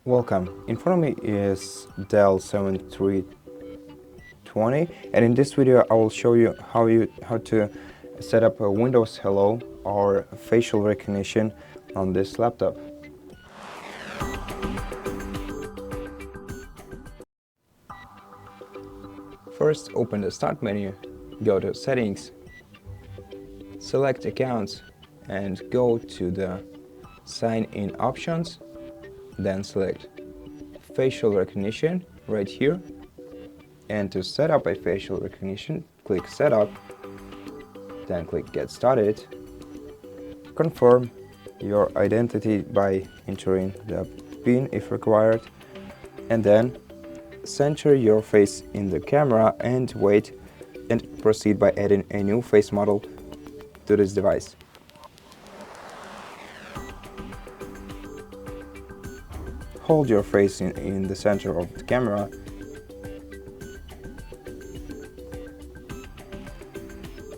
Welcome. In front of me is DELL 7320, and in this video I will show you how to set up a Windows Hello or facial recognition on this laptop. First, open the Start menu, go to Settings, select Accounts, and go to the Sign In options. Then select facial recognition right here, and to set up a facial recognition, click Setup, then click Get Started. Confirm your identity by entering the PIN if required, and then center your face in the camera and wait, and proceed by adding a new face model to this device. Hold your face in the center of the camera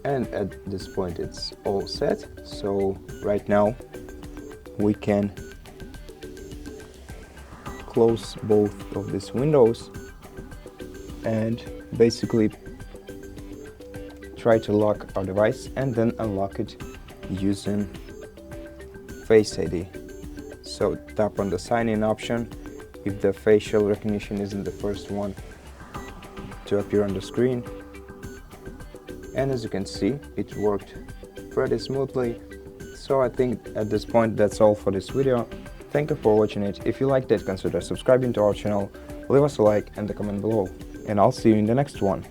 and at this point it's all set. So right now we can close both of these windows and basically try to lock our device and then unlock it using Face ID. So tap on the sign in option if the facial recognition isn't the first one to appear on the screen. And as you can see, it worked pretty smoothly. So I think at this point that's all for this video. Thank you for watching it. If you liked it, consider subscribing to our channel, leave us a like and a comment below. And I'll see you in the next one.